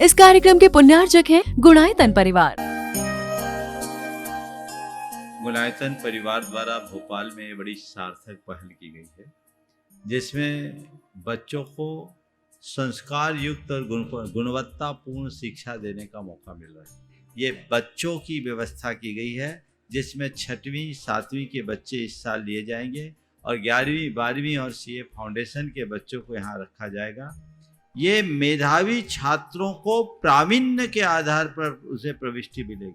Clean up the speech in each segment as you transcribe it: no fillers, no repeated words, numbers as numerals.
इस कार्यक्रम के पुण्यार्चक हैं गुणायतन परिवार। गुणायतन परिवार द्वारा भोपाल में बड़ी सार्थक पहल की गई है, जिसमें बच्चों को संस्कार युक्त और गुणवत्तापूर्ण शिक्षा देने का मौका मिल रहा है। ये बच्चों की व्यवस्था की गई है, जिसमें 6वीं 7वीं के बच्चे इस साल लिए जाएंगे और 11वीं 12वीं और सीए फाउंडेशन के बच्चों को यहाँ रखा जाएगा। ये मेधावी छात्रों को प्रावीण्य के आधार पर उसे प्रविष्टि मिलेगी।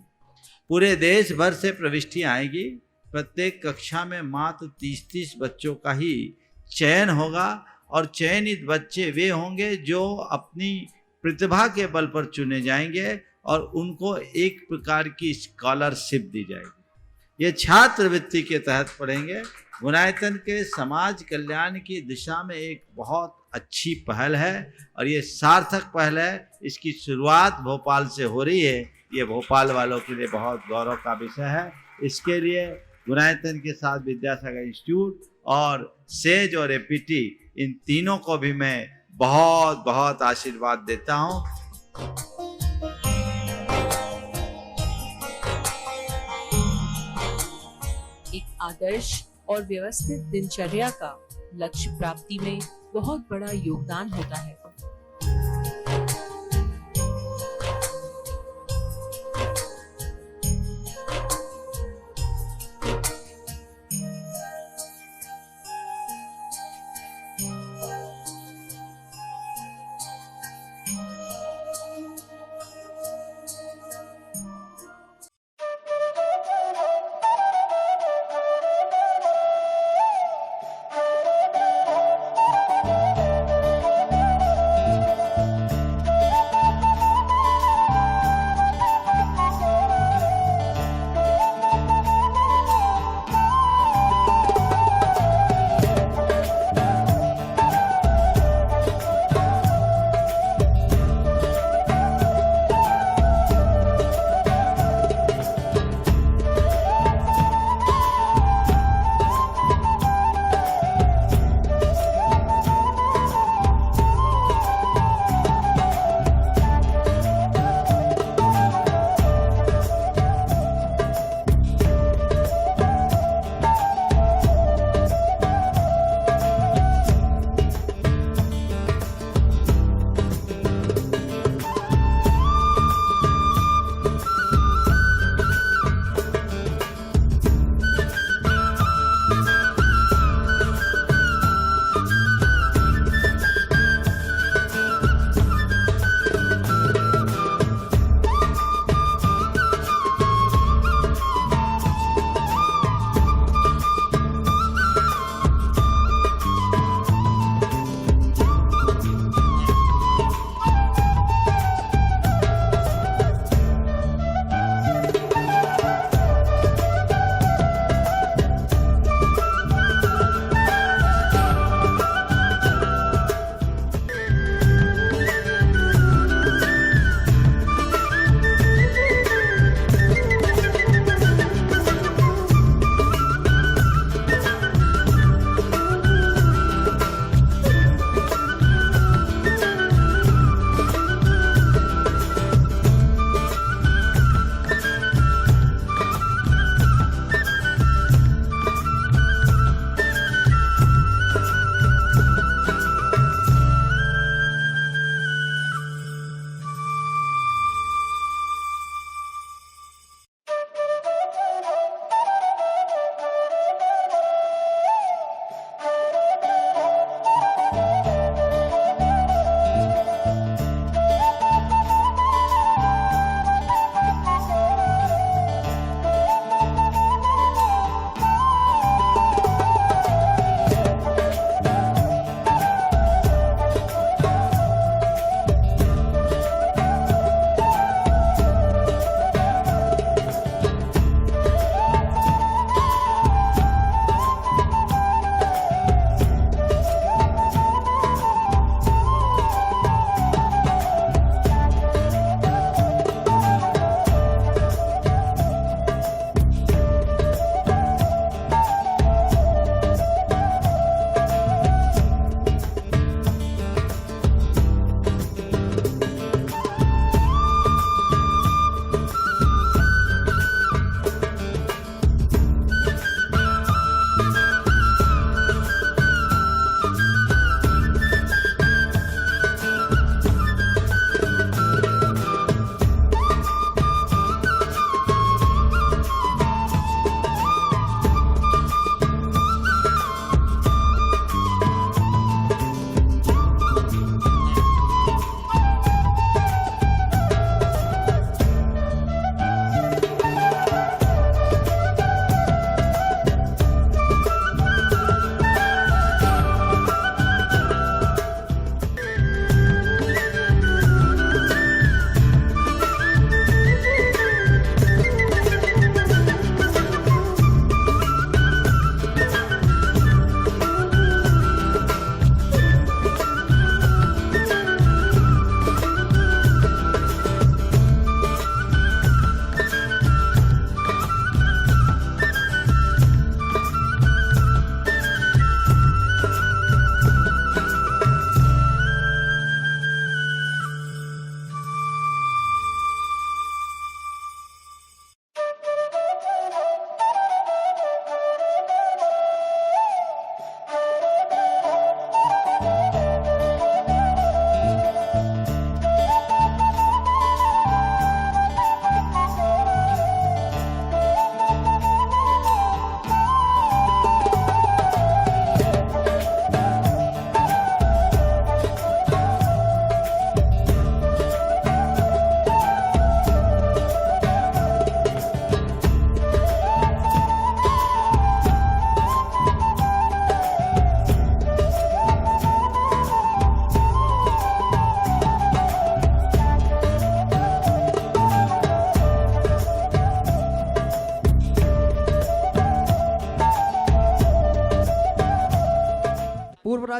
पूरे देश भर से प्रविष्टियाँ आएगी। प्रत्येक कक्षा में मात्र 30-30 बच्चों का ही चयन होगा और चयनित बच्चे वे होंगे जो अपनी प्रतिभा के बल पर चुने जाएंगे और उनको एक प्रकार की स्कॉलरशिप दी जाएगी। ये छात्रवृत्ति के तहत पढ़ेंगे। गुणायतन के समाज कल्याण की दिशा में एक बहुत अच्छी पहल है और ये सार्थक पहल है। इसकी शुरुआत भोपाल से हो रही है। ये भोपाल वालों के लिए बहुत गौरव का विषय है। इसके लिए गुणायतन के साथ विद्यासागर इंस्टीट्यूट और सेज और एपीटी, इन तीनों को भी मैं बहुत बहुत आशीर्वाद देता हूँ। एक आदर्श और व्यवस्थित दिनचर्या का लक्ष्य प्राप्ति में बहुत बड़ा योगदान होता है।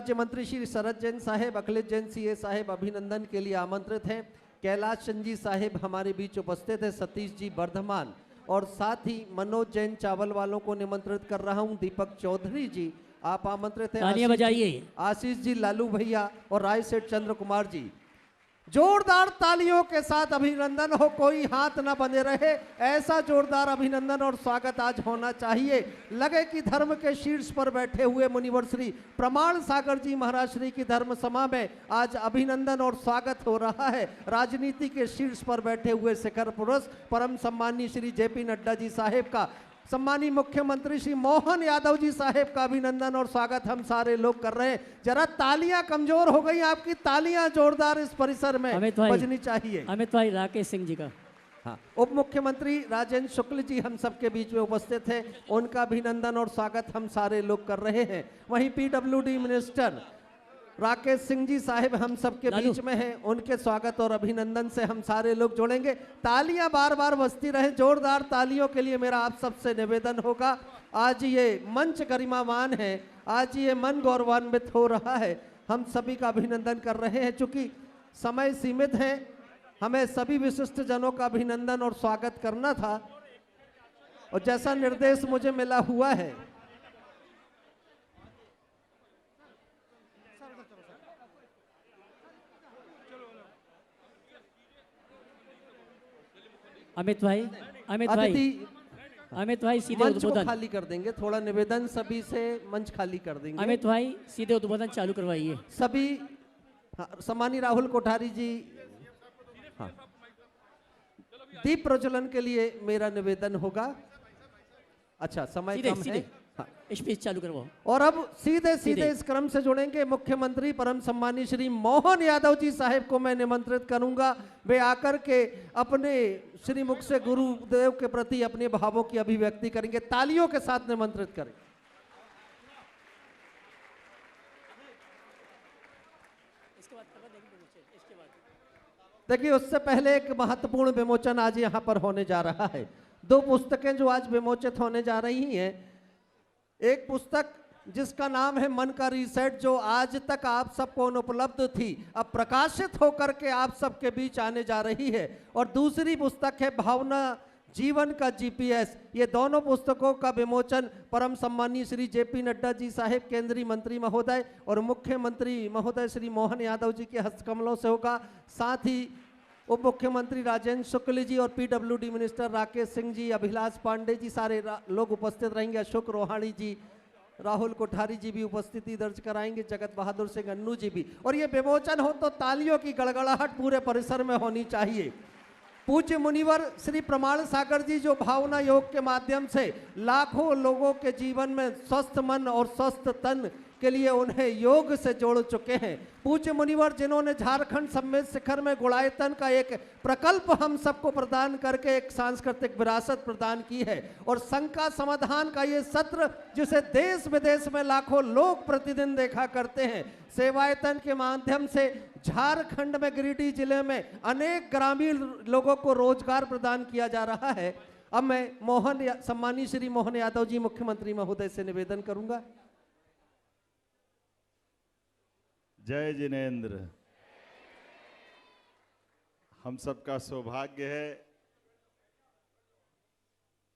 राज्य मंत्री श्री शरद जैन साहेब, अखिलेश जैन सीए साहेब अभिनंदन के लिए आमंत्रित हैं। कैलाश चंद जी साहेब हमारे बीच उपस्थित है, सतीश जी वर्धमान, और साथ ही मनोज जैन चावल वालों को निमंत्रित कर रहा हूं। दीपक चौधरी जी आप आमंत्रित हैं। तालियां बजाइए। आशीष जी, लालू भैया और राय सेठ चंद्र कुमार जी, जोरदार तालियों के साथ अभिनंदन हो, कोई हाथ ना बंधे रहे, ऐसा जोरदार अभिनंदन और स्वागत आज होना चाहिए। लगे कि धर्म के शीर्ष पर बैठे हुए मुनिवर श्री प्रमाण सागर जी महाराज श्री की धर्म सभा में आज अभिनंदन और स्वागत हो रहा है। राजनीति के शीर्ष पर बैठे हुए शिखर पुरुष परम सम्मानी श्री जेपी नड्डा जी साहेब का, सम्मानीय मुख्यमंत्री श्री मोहन यादव जी साहेब का अभिनंदन और स्वागत हम सारे लोग कर रहे हैं। जरा तालियां कमजोर हो गई, आपकी तालियां जोरदार इस परिसर में बजनी चाहिए। अमित भाई राकेश सिंह जी का, हाँ, उप मुख्यमंत्री राजेंद्र शुक्ल जी हम सबके बीच में उपस्थित हैं, उनका अभिनंदन और स्वागत हम सारे लोग कर रहे हैं। वहीं पीडब्ल्यूडी मिनिस्टर राकेश सिंह जी साहिब हम सबके बीच में हैं, उनके स्वागत और अभिनंदन से हम सारे लोग जोड़ेंगे। तालियां बार बार बजती रहे, जोरदार तालियों के लिए मेरा आप सबसे निवेदन होगा। आज ये मंच गरिमावान है, आज ये मन गौरवान्वित हो रहा है, हम सभी का अभिनंदन कर रहे हैं। चूंकि समय सीमित है, हमें सभी विशिष्ट जनों का अभिनंदन और स्वागत करना था और जैसा निर्देश मुझे मिला हुआ है, अमित भाई सीधे मंच को उद्बोधन, खाली कर देंगे। थोड़ा निवेदन सभी से, मंच खाली कर देंगे। अमित भाई सीधे उद्बोधन चालू करवाइए। सभी, हाँ, सम्मानीय राहुल कोठारी जी, हाँ, दीप प्रज्वलन के लिए मेरा निवेदन होगा। अच्छा, समय कम है, हाँ, स्पीच चालू करवाओ। और अब सीधे इस क्रम से जुड़ेंगे। मुख्यमंत्री परम सम्मानीय श्री मोहन यादव जी साहेब को मैं निमंत्रित करूंगा, वे आकर के अपने श्री मुख से गुरुदेव के प्रति अपने भावों की अभिव्यक्ति करेंगे। तालियों के साथ निमंत्रित करें। देखिए, उससे पहले एक महत्वपूर्ण विमोचन आज यहाँ पर होने जा रहा है। दो पुस्तकें जो आज विमोचित होने जा रही हैं। एक पुस्तक जिसका नाम है मन का रीसेट, जो आज तक आप सबको अनुपलब्ध थी, अब प्रकाशित होकर के आप सबके बीच आने जा रही है। और दूसरी पुस्तक है भावना जीवन का जीपीएस। ये दोनों पुस्तकों का विमोचन परम सम्मानीय श्री जेपी नड्डा जी साहेब, केंद्रीय मंत्री महोदय और मुख्यमंत्री महोदय श्री मोहन यादव जी के हस्तकमलों से होगा। साथ ही उप मुख्यमंत्री राजेंद्र शुक्ल जी और पीडब्ल्यूडी मिनिस्टर राकेश सिंह जी, अभिलाष पांडे जी, सारे लोग उपस्थित रहेंगे। अशोक रोहाणी जी, राहुल कोठारी जी भी उपस्थिति दर्ज कराएंगे, जगत बहादुर सिंह अन्नू जी भी। और ये विमोचन हो तो तालियों की गड़गड़ाहट पूरे परिसर में होनी चाहिए। पूज्य मुनिवर श्री प्रमाण सागर जी जो भावना योग के माध्यम से लाखों लोगों के जीवन में स्वस्थ मन और स्वस्थ तन के लिए उन्हें योग से जोड़ चुके हैं। पूज्य मुनिवर जिन्होंने झारखंड समेत शिखर में गुणायतन का एक प्रकल्प हम सबको प्रदान करके एक सांस्कृतिक विरासत प्रदान की है। और शंका समाधान का ये सत्र जिसे देश विदेश में लाखों लोग प्रतिदिन देखा करते हैं, सेवायतन के माध्यम से झारखंड में गिरिडीह जिले में अनेक ग्रामीण लोगों को रोजगार प्रदान किया जा रहा है। अब मैं सम्मानीय श्री मोहन यादव जी मुख्यमंत्री महोदय से निवेदन करूंगा। जय जिनेंद्र। हम सबका सौभाग्य है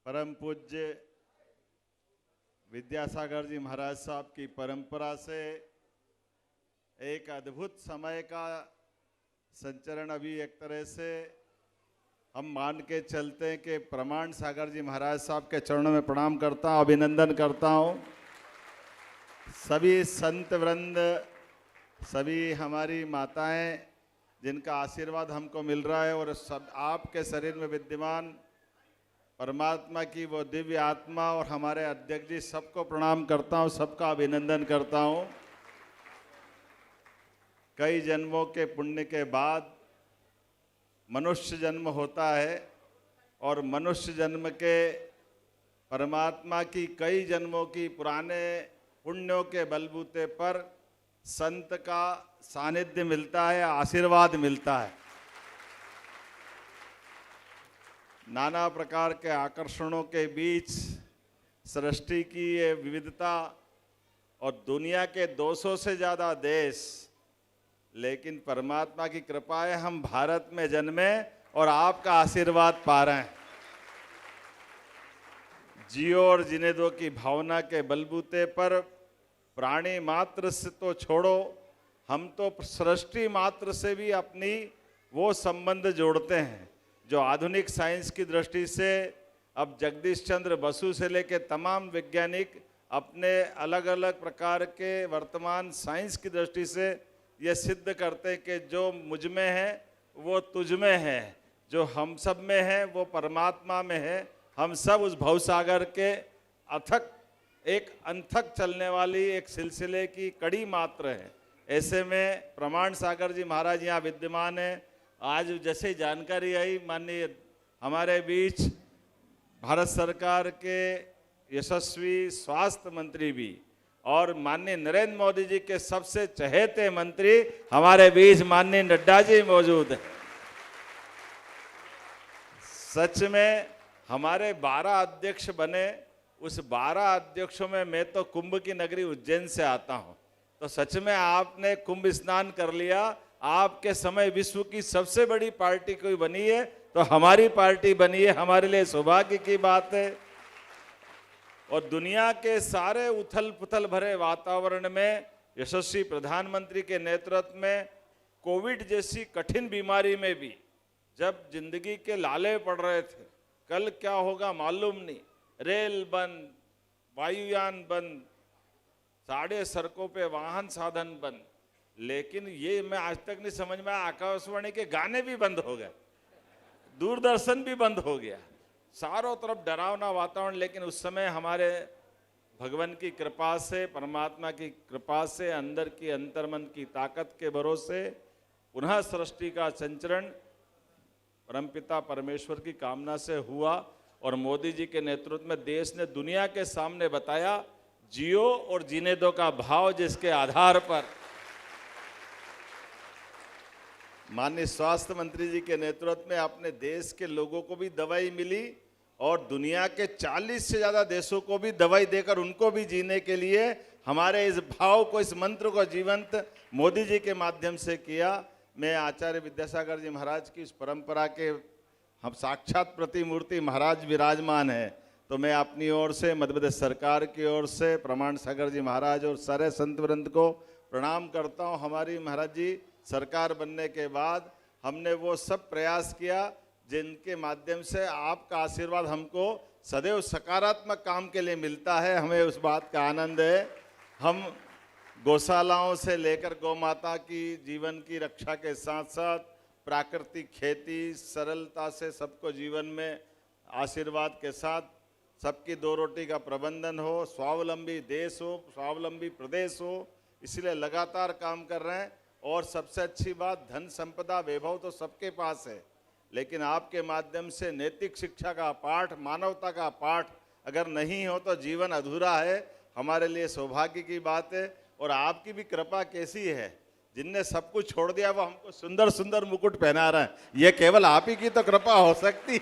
परम पूज्य विद्यासागर जी महाराज साहब की परंपरा से एक अद्भुत समय का संचरण। अभी एक तरह से हम मान के चलते हैं कि प्रमाण सागर जी महाराज साहब के चरणों में प्रणाम करता हूँ, अभिनंदन करता हूँ। सभी संत वृंद, सभी हमारी माताएं जिनका आशीर्वाद हमको मिल रहा है, और सब आपके शरीर में विद्यमान परमात्मा की वो दिव्य आत्मा और हमारे अध्यक्ष जी, सबको प्रणाम करता हूँ, सबका अभिनंदन करता हूँ। कई जन्मों के पुण्य के बाद मनुष्य जन्म होता है, और मनुष्य जन्म के परमात्मा की कई जन्मों की पुराने पुण्यों के बलबूते पर संत का सानिध्य मिलता है, आशीर्वाद मिलता है। नाना प्रकार के आकर्षणों के बीच सृष्टि की ये विविधता और दुनिया के 200 से ज़्यादा देश, लेकिन परमात्मा की कृपा है हम भारत में जन्मे और आपका आशीर्वाद पा रहे हैं। जियो और जीने दो की भावना के बलबूते पर प्राणी मात्र से तो छोड़ो, हम तो सृष्टि मात्र से भी अपनी वो संबंध जोड़ते हैं जो आधुनिक साइंस की दृष्टि से अब जगदीश चंद्र बसु से लेकर तमाम वैज्ञानिक अपने अलग अलग प्रकार के वर्तमान साइंस की दृष्टि से ये सिद्ध करते हैं कि जो मुझ में है वो तुझ में है, जो हम सब में है वो परमात्मा में है। हम सब उस भवसागर के अथक एक अनथक चलने वाली एक सिलसिले की कड़ी मात्र है। ऐसे में प्रमाण सागर जी महाराज यहाँ विद्यमान है। आज जैसे ही जानकारी आई, माननीय हमारे बीच भारत सरकार के यशस्वी स्वास्थ्य मंत्री भी और माननीय नरेंद्र मोदी जी के सबसे चहेते मंत्री हमारे बीच माननीय नड्डा जी मौजूद हैं। सच में हमारे 12 अध्यक्ष बने, उस 12 अध्यक्षों में मैं तो कुंभ की नगरी उज्जैन से आता हूं, तो सच में आपने कुंभ स्नान कर लिया। आपके समय विश्व की सबसे बड़ी पार्टी कोई बनी है तो हमारी पार्टी बनी है, हमारे लिए सौभाग्य की बात है। और दुनिया के सारे उथल पुथल भरे वातावरण में यशस्वी प्रधानमंत्री के नेतृत्व में कोविड जैसी कठिन बीमारी में भी जब जिंदगी के लाले पड़ रहे थे, कल क्या होगा मालूम नहीं, रेल बंद, वायुयान बंद, साढ़े सड़कों पे वाहन साधन बंद, लेकिन ये मैं आज तक नहीं समझ में आया, आकाशवाणी के गाने भी बंद हो गए, दूरदर्शन भी बंद हो गया, चारों तरफ डरावना वातावरण। लेकिन उस समय हमारे भगवान की कृपा से, परमात्मा की कृपा से, अंदर की अंतर्मन की ताकत के भरोसे पुनः सृष्टि का संचरण परमपिता परमेश्वर की कामना से हुआ और मोदी जी के नेतृत्व में देश ने दुनिया के सामने बताया जियो और जीने दो का भाव, जिसके आधार पर माननीय स्वास्थ्य मंत्री जी के नेतृत्व में अपने देश के लोगों को भी दवाई मिली और दुनिया के 40 से ज़्यादा देशों को भी दवाई देकर उनको भी जीने के लिए हमारे इस भाव को, इस मंत्र को जीवंत मोदी जी के माध्यम से किया। मैं आचार्य विद्यासागर जी महाराज की इस परंपरा के हम साक्षात प्रतिमूर्ति महाराज विराजमान है, तो मैं अपनी ओर से, मध्य प्रदेश सरकार की ओर से प्रमाण सागर जी महाराज और सारे संत वृंद को प्रणाम करता हूँ। हमारी महाराज जी सरकार बनने के बाद हमने वो सब प्रयास किया जिनके माध्यम से आपका आशीर्वाद हमको सदैव सकारात्मक काम के लिए मिलता है, हमें उस बात का आनंद है। हम गौशालाओं से लेकर गौ माता की जीवन की रक्षा के साथ साथ प्राकृतिक खेती, सरलता से सबको जीवन में आशीर्वाद के साथ सबकी 2 रोटी का प्रबंधन हो, स्वावलंबी देश हो, स्वावलंबी प्रदेश हो, इसलिए लगातार काम कर रहे हैं। और सबसे अच्छी बात, धन संपदा वैभव तो सबके पास है, लेकिन आपके माध्यम से नैतिक शिक्षा का पाठ, मानवता का पाठ अगर नहीं हो तो जीवन अधूरा है। हमारे लिए सौभाग्य की बात है। और आपकी भी कृपा कैसी है, जिनने सब कुछ छोड़ दिया वो हमको सुंदर सुंदर मुकुट पहना रहा है, ये केवल आप ही की तो कृपा हो सकती।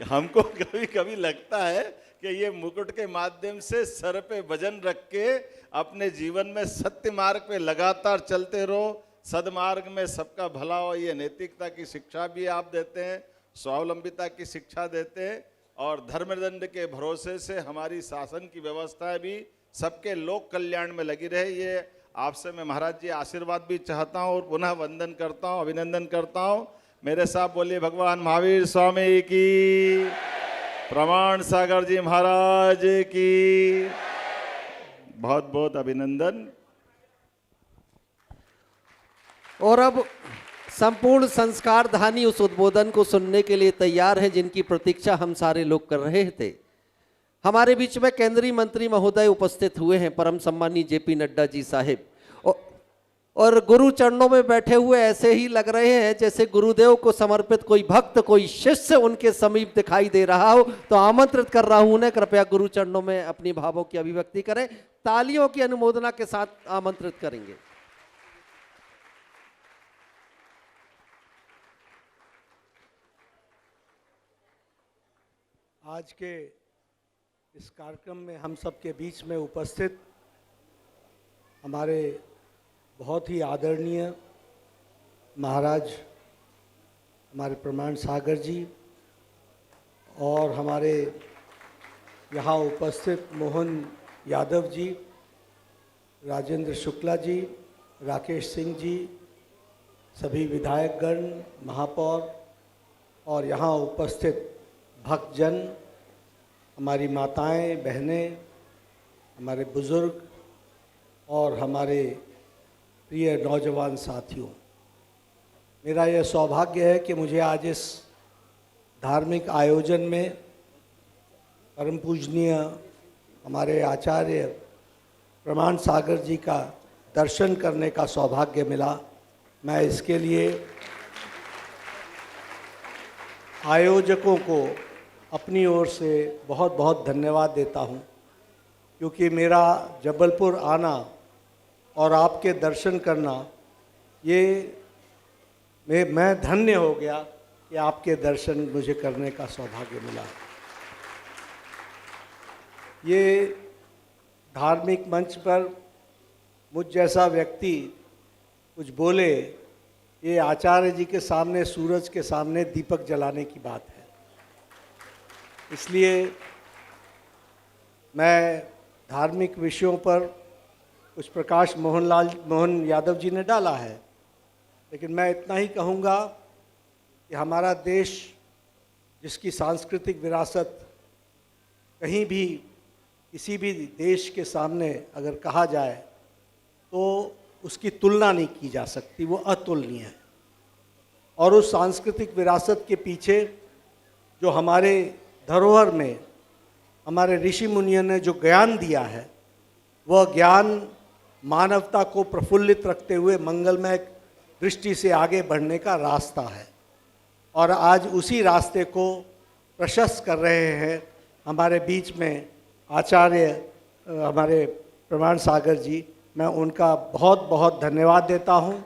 हमको कभी कभी लगता है कि ये मुकुट के माध्यम से सर पे वजन रख के अपने जीवन में सत्य मार्ग पे लगातार चलते रहो, सदमार्ग में सबका भला हो, ये नैतिकता की शिक्षा भी आप देते हैं, स्वावलंबिता की शिक्षा देते हैं और धर्मदंड के भरोसे से हमारी शासन की व्यवस्था भी सबके लोक कल्याण में लगी रहे। ये आपसे मैं महाराज जी आशीर्वाद भी चाहता हूँ और पुनः वंदन करता हूँ, अभिनंदन करता हूँ। मेरे साथ बोलिए भगवान महावीर स्वामी की, प्रमाण सागर जी महाराज की बहुत बहुत अभिनंदन। और अब संपूर्ण संस्कार धानी उस उद्बोधन को सुनने के लिए तैयार हैं जिनकी प्रतीक्षा हम सारे लोग कर रहे थे। हमारे बीच में केंद्रीय मंत्री महोदय उपस्थित हुए हैं, परम सम्मानी जेपी नड्डा जी साहिब, और गुरु चरणों में बैठे हुए ऐसे ही लग रहे हैं जैसे गुरुदेव को समर्पित कोई भक्त, कोई शिष्य उनके समीप दिखाई दे रहा हो। तो आमंत्रित कर रहा हूं उन्हें, कृपया गुरु चरणों में अपनी भावों की अभिव्यक्ति करें। तालियों की अनुमोदना के साथ आमंत्रित करेंगे। आज के इस कार्यक्रम में हम सबके बीच में उपस्थित हमारे बहुत ही आदरणीय महाराज हमारे प्रमाण सागर जी और हमारे यहाँ उपस्थित मोहन यादव जी, राजेंद्र शुक्ला जी, राकेश सिंह जी, सभी विधायकगण, महापौर और यहाँ उपस्थित भक्तजन, हमारी माताएं, बहनें, हमारे बुज़ुर्ग और हमारे प्रिय नौजवान साथियों, मेरा यह सौभाग्य है कि मुझे आज इस धार्मिक आयोजन में परम पूजनीय हमारे आचार्य प्रमाण सागर जी का दर्शन करने का सौभाग्य मिला। मैं इसके लिए आयोजकों को अपनी ओर से बहुत बहुत धन्यवाद देता हूँ, क्योंकि मेरा जबलपुर आना और आपके दर्शन करना ये मैं धन्य हो गया कि आपके दर्शन मुझे करने का सौभाग्य मिला। ये धार्मिक मंच पर मुझ जैसा व्यक्ति कुछ बोले, ये आचार्य जी के सामने, सूरज के सामने दीपक जलाने की बात है। इसलिए मैं धार्मिक विषयों पर कुछ प्रकाश मोहन यादव जी ने डाला है, लेकिन मैं इतना ही कहूँगा कि हमारा देश, जिसकी सांस्कृतिक विरासत कहीं भी किसी भी देश के सामने अगर कहा जाए तो उसकी तुलना नहीं की जा सकती, वो अतुलनीय है। और उस सांस्कृतिक विरासत के पीछे जो हमारे धरोहर में हमारे ऋषि मुनियों ने जो ज्ञान दिया है, वह ज्ञान मानवता को प्रफुल्लित रखते हुए मंगलमय दृष्टि से आगे बढ़ने का रास्ता है। और आज उसी रास्ते को प्रशस्त कर रहे हैं हमारे बीच में आचार्य हमारे प्रमाण सागर जी। मैं उनका बहुत बहुत धन्यवाद देता हूं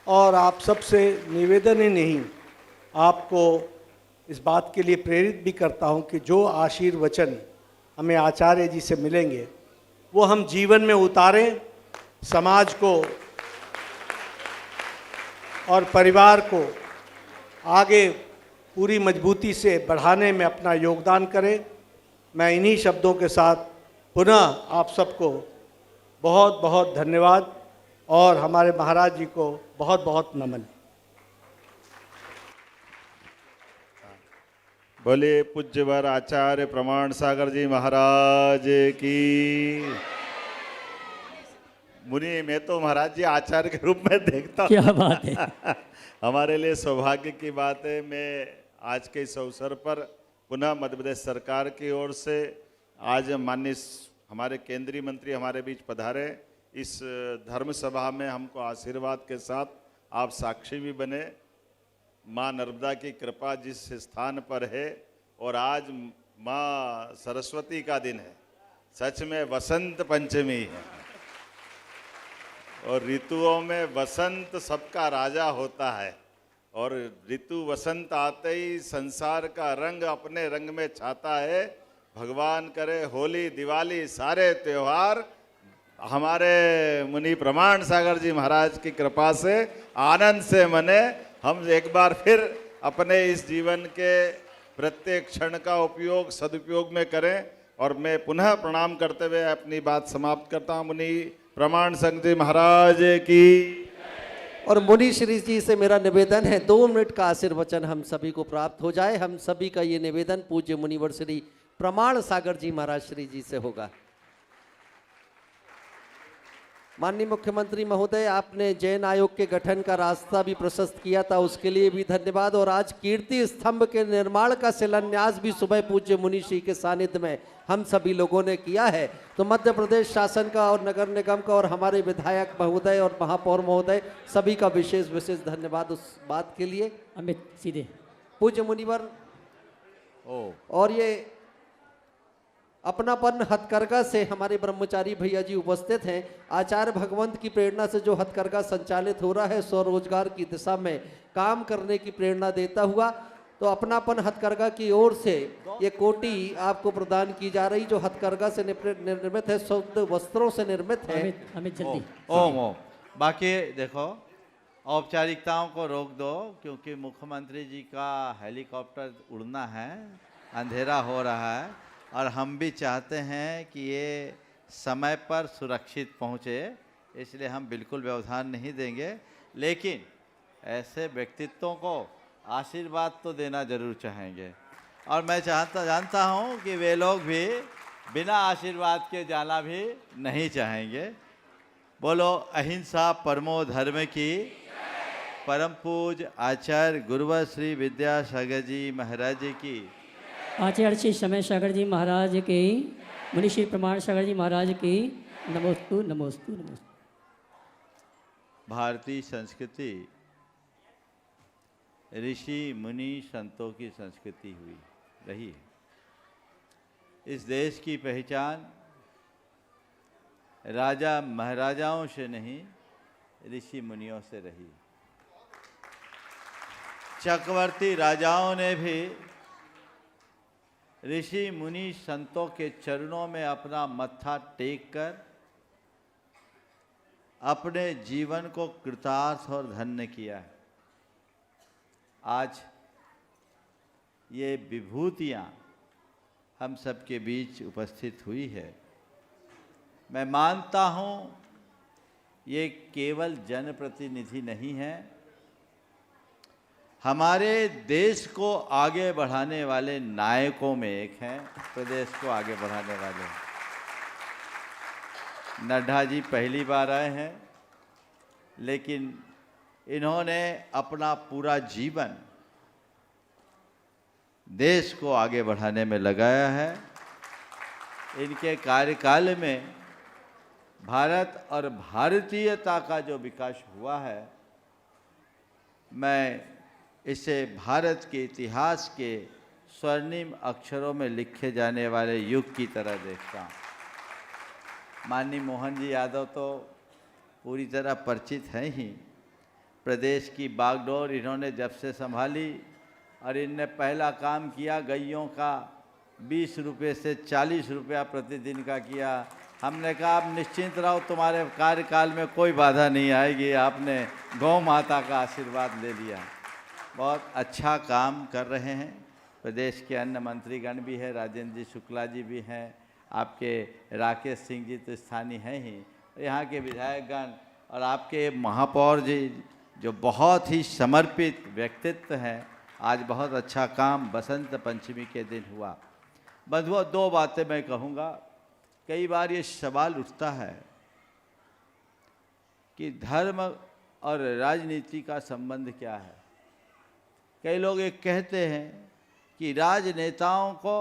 और आप सबसे निवेदन ही नहीं, आपको इस बात के लिए प्रेरित भी करता हूं कि जो आशीर्वचन हमें आचार्य जी से मिलेंगे वो हम जीवन में उतारें, समाज को और परिवार को आगे पूरी मजबूती से बढ़ाने में अपना योगदान करें। मैं इन्हीं शब्दों के साथ पुनः आप सबको बहुत बहुत धन्यवाद और हमारे महाराज जी को बहुत बहुत नमन। बोले पूज्यवर आचार्य प्रमाण सागर जी महाराज की। मुनि, मैं तो महाराज जी आचार्य के रूप में देखता हूँ। क्या बात है। हमारे लिए सौभाग्य की बात है। मैं आज के इस अवसर पर पुनः मध्य प्रदेश सरकार की ओर से आज माननीय हमारे केंद्रीय मंत्री हमारे बीच पधारे, इस धर्म सभा में हमको आशीर्वाद के साथ आप साक्षी भी बने। माँ नर्मदा की कृपा जिस स्थान पर है, और आज माँ सरस्वती का दिन है, सच में वसंत पंचमी है और ऋतुओं में वसंत सबका राजा होता है। और ऋतु वसंत आते ही संसार का रंग अपने रंग में छाता है। भगवान करे होली दिवाली सारे त्योहार हमारे मुनि प्रमाण सागर जी महाराज की कृपा से आनंद से मने। हम एक बार फिर अपने इस जीवन के प्रत्येक क्षण का उपयोग सदुपयोग में करें। और मैं पुनः प्रणाम करते हुए अपनी बात समाप्त करता हूँ। मुनि प्रमाण संघ जी महाराज की। और मुनि श्री जी से मेरा निवेदन है, 2 मिनट का आशीर्वचन हम सभी को प्राप्त हो जाए। हम सभी का ये निवेदन पूज्य मुनिवर श्री प्रमाण सागर जी महाराज श्री जी से होगा। माननीय मुख्यमंत्री महोदय, आपने जैन आयोग के गठन का रास्ता भी प्रशस्त किया था, उसके लिए भी धन्यवाद। और आज कीर्ति स्तंभ के निर्माण का शिलान्यास भी सुबह पूज्य मुनि श्री के सानिध्य में हम सभी लोगों ने किया है। तो मध्य प्रदेश शासन का और नगर निगम का और हमारे विधायक महोदय और महापौर महोदय सभी का विशेष विशेष धन्यवाद उस बात के लिए। अमित सीधे पूज्य मुनिवर और ये अपनापन हथकरघा से हमारे ब्रह्मचारी भैया जी उपस्थित हैं। आचार्य भगवंत की प्रेरणा से जो हथकरघा संचालित हो रहा है, स्वरोजगार की दिशा में काम करने की प्रेरणा देता हुआ, तो अपनापन हथकरघा की ओर से ये कोटी आपको प्रदान की जा रही, जो हथकरघा से निर्मित है, शुद्ध वस्त्रों से निर्मित है। अमित जल्दी। ओम ओम। बाकी देखो, औपचारिकताओं को रोक दो, क्योंकि मुख्यमंत्री जी का हेलीकॉप्टर उड़ना है, अंधेरा हो रहा है, और हम भी चाहते हैं कि ये समय पर सुरक्षित पहुँचे, इसलिए हम बिल्कुल व्यवधान नहीं देंगे। लेकिन ऐसे व्यक्तित्वों को आशीर्वाद तो देना जरूर चाहेंगे, और मैं जानता हूँ कि वे लोग भी बिना आशीर्वाद के जाना भी नहीं चाहेंगे। बोलो अहिंसा परमो धर्म की। परम पूज आचार्य गुरुवर श्री विद्यासागर जी महाराज जी की। आचार्य श्री समय सागर जी महाराज की, मुनि श्री प्रमाण सागर जी महाराज की। नमोस्तु नमोस्तु नमोस्तु। भारतीय संस्कृति ऋषि मुनि संतों की संस्कृति हुई रही है। इस देश की पहचान राजा महाराजाओं से नहीं, ऋषि मुनियों से रही। चक्रवर्ती राजाओं ने भी ऋषि मुनि संतों के चरणों में अपना मत्था टेक कर अपने जीवन को कृतार्थ और धन्य किया है। आज ये विभूतियाँ हम सबके बीच उपस्थित हुई है। मैं मानता हूँ ये केवल जनप्रतिनिधि नहीं है, हमारे देश को आगे बढ़ाने वाले नायकों में एक हैं, प्रदेश को आगे बढ़ाने वाले। नड्डा जी पहली बार आए हैं, लेकिन इन्होंने अपना पूरा जीवन देश को आगे बढ़ाने में लगाया है। इनके कार्यकाल में भारत और भारतीयता का जो विकास हुआ है, मैं इसे भारत के इतिहास के स्वर्णिम अक्षरों में लिखे जाने वाले युग की तरह देखता हूँ। माननीय मोहन जी यादव तो पूरी तरह परिचित हैं ही। प्रदेश की बागडोर इन्होंने जब से संभाली, और इनने पहला काम किया, गैयों का 20 रुपये से 40 रुपया प्रतिदिन का किया। हमने कहा आप निश्चिंत रहो, तुम्हारे कार्यकाल में कोई बाधा नहीं आएगी। आपने गौ माता का आशीर्वाद ले लिया। बहुत अच्छा काम कर रहे हैं। प्रदेश के अन्य मंत्रीगण भी हैं, राजेंद्र जी शुक्ला जी भी हैं, आपके राकेश सिंह जी तो स्थानीय हैं ही, यहाँ के विधायकगण, और आपके महापौर जी जो बहुत ही समर्पित व्यक्तित्व हैं। आज बहुत अच्छा काम बसंत पंचमी के दिन हुआ। बंधुओं, दो बातें मैं कहूँगा। कई बार ये सवाल उठता है कि धर्म और राजनीति का संबंध क्या है। कई लोग ये कहते हैं कि राजनेताओं को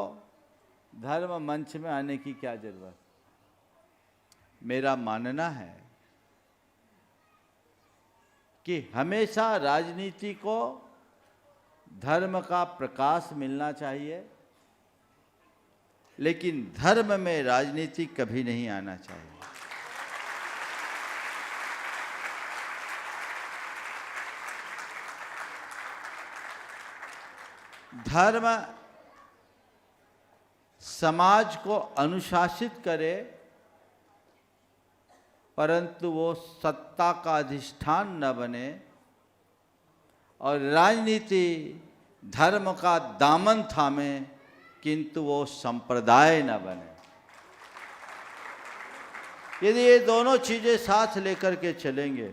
धर्म मंच में आने की क्या जरूरत। मेरा मानना है कि हमेशा राजनीति को धर्म का प्रकाश मिलना चाहिए, लेकिन धर्म में राजनीति कभी नहीं आना चाहिए। धर्म समाज को अनुशासित करे, परंतु वो सत्ता का अधिष्ठान न बने, और राजनीति धर्म का दामन थामे, किंतु वो संप्रदाय न बने। यदि ये दोनों चीजें साथ लेकर के चलेंगे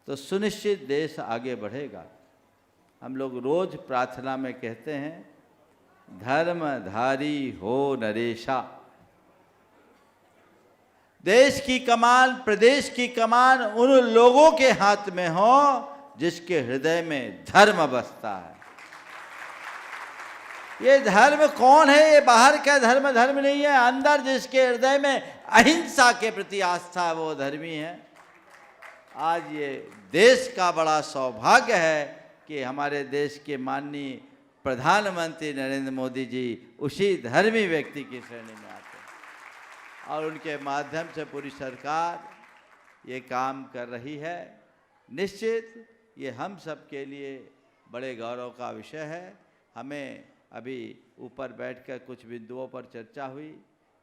तो सुनिश्चित देश आगे बढ़ेगा। हम लोग रोज प्रार्थना में कहते हैं, धर्मधारी हो नरेशा। देश की कमान, प्रदेश की कमान उन लोगों के हाथ में हो जिसके हृदय में धर्म बसता है। ये धर्म कौन है? ये बाहर का धर्म धर्म नहीं है। अंदर जिसके हृदय में अहिंसा के प्रति आस्था है, वो धर्मी है। आज ये देश का बड़ा सौभाग्य है कि हमारे देश के माननीय प्रधानमंत्री नरेंद्र मोदी जी उसी धर्मी व्यक्ति की श्रेणी में आते हैं, और उनके माध्यम से पूरी सरकार ये काम कर रही है। निश्चित ये हम सब के लिए बड़े गौरव का विषय है। हमें अभी ऊपर बैठकर कुछ बिंदुओं पर चर्चा हुई,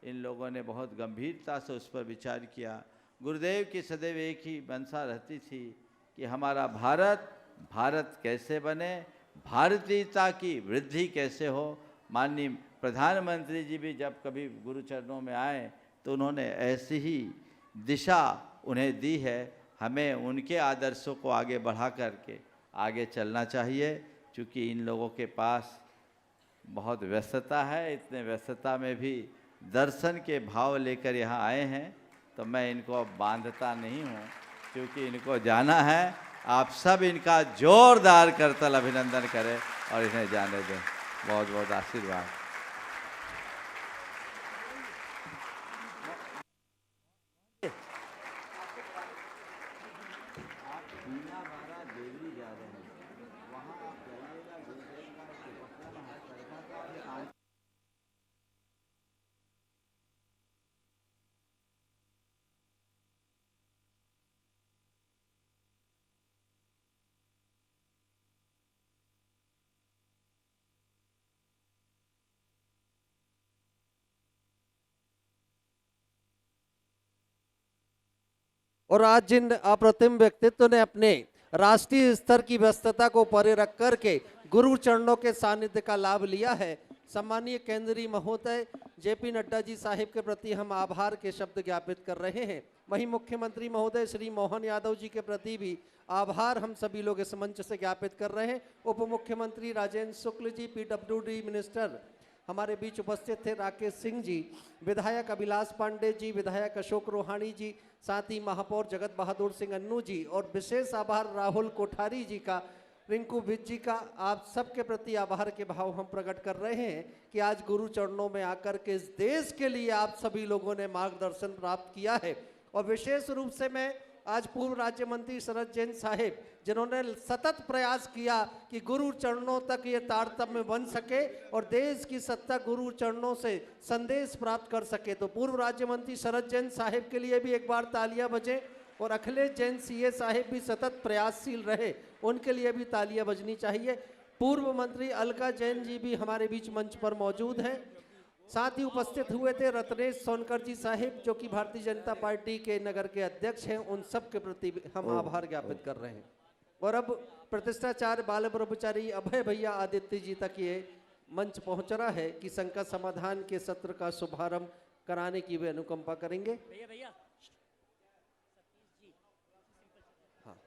इन लोगों ने बहुत गंभीरता से उस पर विचार किया। गुरुदेव की सदैव एक ही मंशा रहती थी कि हमारा भारत कैसे बने, भारतीयता की वृद्धि कैसे हो। माननीय प्रधानमंत्री जी भी जब कभी गुरु चरणों में आए तो उन्होंने ऐसी ही दिशा उन्हें दी है। हमें उनके आदर्शों को आगे बढ़ा करके आगे चलना चाहिए, क्योंकि इन लोगों के पास बहुत व्यस्तता है। इतने व्यस्तता में भी दर्शन के भाव लेकर यहाँ आए हैं, तो मैं इनको अब बांधता नहीं हूँ, क्योंकि इनको जाना है। आप सब इनका जोरदार करतल अभिनंदन करें और इन्हें जाने दें। बहुत बहुत आशीर्वाद। और आज जिन अप्रतिम व्यक्तित्व ने अपने राष्ट्रीय स्तर की व्यस्तता को परे रख करके गुरु चरणों के सानिध्य का लाभ लिया है, सम्मानीय केंद्रीय महोदय जेपी नड्डा जी साहिब के प्रति हम आभार के शब्द ज्ञापित कर रहे हैं। वहीं मुख्यमंत्री महोदय श्री मोहन यादव जी के प्रति भी आभार हम सभी लोग इस मंच से ज्ञापित कर रहे हैं। उप मुख्यमंत्री राजेंद्र शुक्ल जी, पीडब्ल्यूडी मिनिस्टर हमारे बीच उपस्थित थे राकेश सिंह जी, विधायक अभिलाष पांडे जी, विधायक अशोक रोहाणी जी, साथ ही महापौर जगत बहादुर सिंह अन्नू जी, और विशेष आभार राहुल कोठारी जी का, रिंकू भिज जी का। आप सबके प्रति आभार के भाव हम प्रकट कर रहे हैं कि आज गुरु चरणों में आकर के इस देश के लिए आप सभी लोगों ने मार्गदर्शन प्राप्त किया है। और विशेष रूप से मैं आज पूर्व राज्य मंत्री शरद जैन साहिब, जिन्होंने सतत प्रयास किया कि गुरु चरणों तक ये तारतम्य बन सके और देश की सत्ता गुरु चरणों से संदेश प्राप्त कर सके, तो पूर्व राज्य मंत्री शरद जैन साहिब के लिए भी एक बार तालियां बजें। और अखिलेश जैन सीए साहिब भी सतत प्रयासशील रहे, उनके लिए भी तालियां बजनी चाहिए। पूर्व मंत्री अलका जैन जी भी हमारे बीच मंच पर मौजूद हैं। साथ ही उपस्थित हुए थे रत्नेश सोनकर जी साहिब, जो कि भारतीय जनता पार्टी के नगर के अध्यक्ष हैं। उन सब के प्रति हम आभार ज्ञापित कर रहे हैं। और अब प्रतिष्ठाचार्य बाल ब्रह्मचारी अभय भैया आदित्य जी तक ये मंच पहुंच रहा है कि संकट समाधान के सत्र का शुभारंभ कराने की वे अनुकंपा करेंगे। हाँ,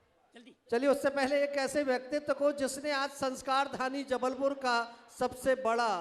चलिए, उससे पहले एक ऐसे व्यक्तित्व को जिसने आज संस्कार धानी जबलपुर का सबसे बड़ा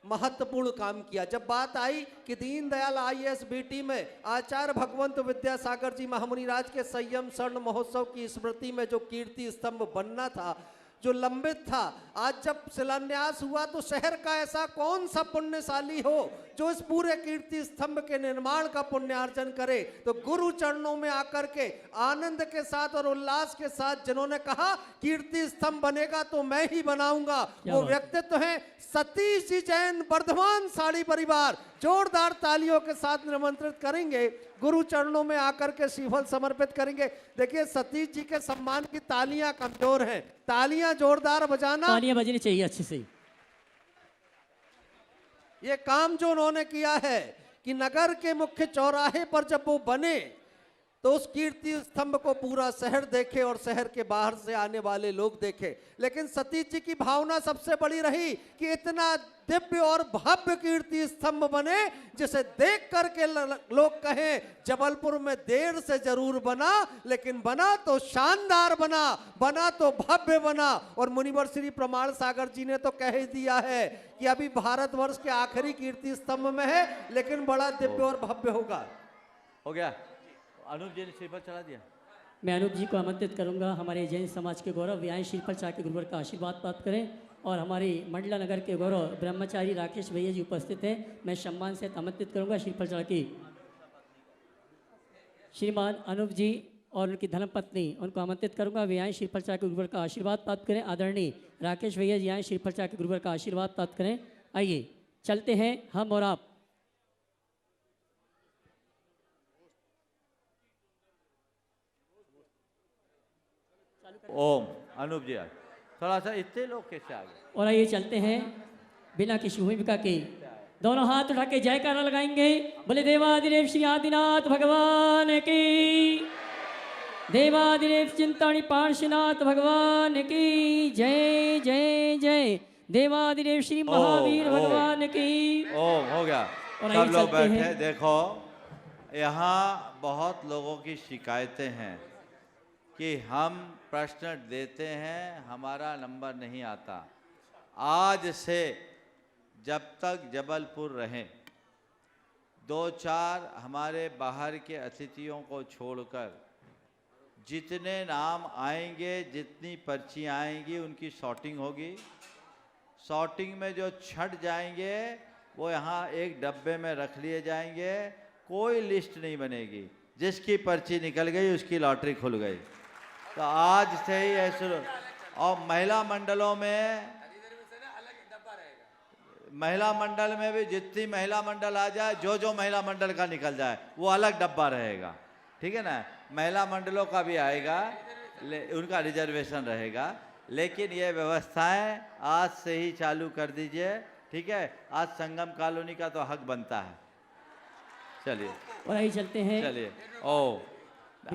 महत्वपूर्ण काम किया। जब बात आई कि दीनदयाल आईएएस बीटी में आचार्य भगवंत विद्यासागर जी महामुनिराज के संयम स्वर्ण महोत्सव की स्मृति में जो कीर्ति स्तंभ बनना था, जो लंबित था, आज जब शिलान्यास हुआ तो शहर का ऐसा कौन सा पुण्यशाली हो जो इस पूरे कीर्ति स्तंभ के निर्माण का पुण्यार्जन करे। तो गुरु चरणों में आकर के आनंद के साथ और उल्लास के साथ जिन्होंने कहा कीर्ति स्तंभ बनेगा तो मैं ही बनाऊंगा, वो व्यक्तित्व है सतीश जी जैन, वर्धमान साड़ी परिवार। जोरदार तालियों के साथ निमंत्रित करेंगे, गुरु चरणों में आकर के श्रीफल समर्पित करेंगे। देखिए, सतीश जी के सम्मान की तालियां कमजोर हैं, तालियां जोरदार बजाना, तालियां बजनी चाहिए अच्छे से। ये काम जो उन्होंने किया है कि नगर के मुख्य चौराहे पर जब वो बने तो उस कीर्ति स्तंभ को पूरा शहर देखे और शहर के बाहर से आने वाले लोग देखे। लेकिन सतीश जी की भावना सबसे बड़ी रही कि इतना दिव्य और भव्य कीर्ति स्तंभ बने जिसे देख करके लोग कहें जबलपुर में देर से जरूर बना, लेकिन बना तो शानदार बना, बना तो भव्य बना। और मुनिवर श्री प्रमाण सागर जी ने तो कह ही दिया है कि अभी भारतवर्ष के आखिरी कीर्ति स्तंभ में है, लेकिन बड़ा दिव्य और भव्य होगा। हो गया। अनूप जी ने श्रीफल चढ़ा दिया। मैं अनूप जी को आमंत्रित करूंगा, हमारे जैन समाज के गौरव व्याय श्रीफल चढ़ा के गुरुवर का आशीर्वाद प्राप्त करें। और हमारी मंडला नगर के गौरव ब्रह्मचारी राकेश भैया जी उपस्थित हैं, मैं सम्मान से आमंत्रित करूंगा श्रीफल चढ़ा की। श्रीमान अनूप जी और उनकी धर्मपत्नी, उनको आमंत्रित करूंगा, वे आए श्रीफल चढ़ा के गुरुवर का आशीर्वाद प्राप्त करें। आदरणीय राकेश भैया जी आए श्रीफल चढ़ा के गुरुवर का आशीर्वाद प्राप्त करें। आइए चलते हैं हम और आप। ओम अनूप जी आए। थोड़ा सा इतने लोग कैसे आ गए? और आइए चलते हैं बिना किसी भूमिका के, दोनों हाथ उठा के जयकारा लगाएंगे। बोले देवादिदेव श्री आदिनाथ भगवान की, देवादिदेव चिंतामणि पार्श्वनाथ भगवान की जय जय जय, देवादिदेव श्री महावीर भगवान की। हो गया। और सब आइए लोग चलते बैठे। हैं। देखो, यहाँ बहुत लोगों की शिकायतें हैं कि हम प्रश्न देते हैं, हमारा नंबर नहीं आता। आज से जब तक जबलपुर रहें, 2-4 हमारे बाहर के अतिथियों को छोड़कर जितने नाम आएंगे, जितनी पर्ची आएंगी, उनकी शॉर्टिंग होगी। शॉर्टिंग में जो छट जाएंगे वो यहाँ एक डब्बे में रख लिए जाएंगे। कोई लिस्ट नहीं बनेगी, जिसकी पर्ची निकल गई उसकी लॉटरी खुल गई। तो आज से ही ऐसे। और महिला मंडलों में, महिला मंडल में भी जितनी महिला मंडल आ जाए, जो महिला मंडल का निकल जाए वो अलग डब्बा रहेगा, ठीक है ना। महिला मंडलों का भी आएगा, उनका रिजर्वेशन रहेगा। लेकिन ये व्यवस्थाएं आज से ही चालू कर दीजिए, ठीक है। आज संगम कॉलोनी का तो हक बनता है। चलिए और आइए चलते हैं। चलिए।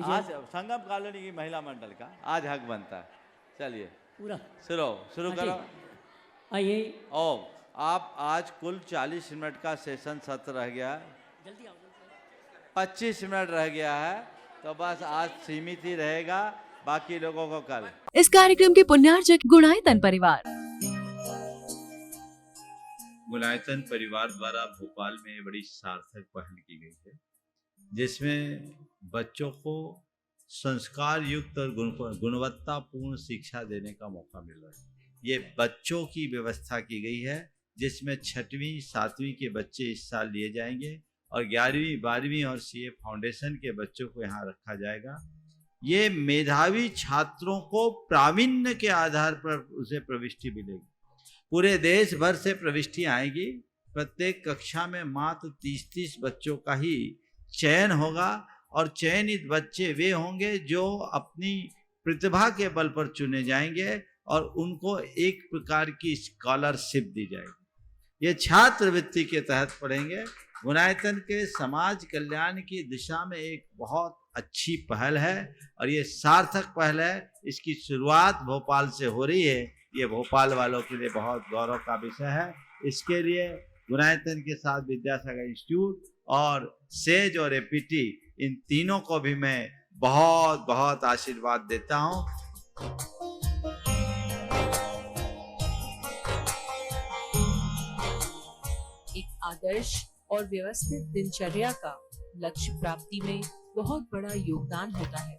आज संगम कॉलोनी की महिला मंडल का आज हक बनता है। चलिए पूरा शुरू हाँ करो। जी। आइए। आप आज कुल 40 मिनट का सेशन सत्र रह गया है, जल्दी आओ। 25 मिनट रह गया है, तो बस आज सीमित ही रहेगा, बाकी लोगों को कल। इस कार्यक्रम के पुण्यार्जक गुणायतन परिवार। गुणायतन परिवार द्वारा भोपाल में बड़ी सार्थक पहल की गई है, जिसमें बच्चों को संस्कार युक्त और गुणवत्तापूर्ण शिक्षा देने का मौका मिल रहा है। ये बच्चों की व्यवस्था की गई है, जिसमें 6वीं 7वीं के बच्चे इस साल लिए जाएंगे और 11वीं 12वीं और सीए फाउंडेशन के बच्चों को यहाँ रखा जाएगा। ये मेधावी छात्रों को प्रावीण्य के आधार पर उसे प्रविष्टि मिलेगी। पूरे देश भर से प्रविष्टि आएगी। प्रत्येक कक्षा में मात्र 30-30 बच्चों का ही चयन होगा और चयनित बच्चे वे होंगे जो अपनी प्रतिभा के बल पर चुने जाएंगे और उनको एक प्रकार की स्कॉलरशिप दी जाएगी। ये छात्रवृत्ति के तहत पढ़ेंगे। गुणायतन के समाज कल्याण की दिशा में एक बहुत अच्छी पहल है और ये सार्थक पहल है। इसकी शुरुआत भोपाल से हो रही है। ये भोपाल वालों के लिए बहुत गौरव का विषय है। इसके लिए गुणायतन के साथ विद्यासागर इंस्टीट्यूट और सेज और एपीटी, इन तीनों को भी मैं बहुत बहुत आशीर्वाद देता हूँ। एक आदर्श और व्यवस्थित दिनचर्या का लक्ष्य प्राप्ति में बहुत बड़ा योगदान होता है।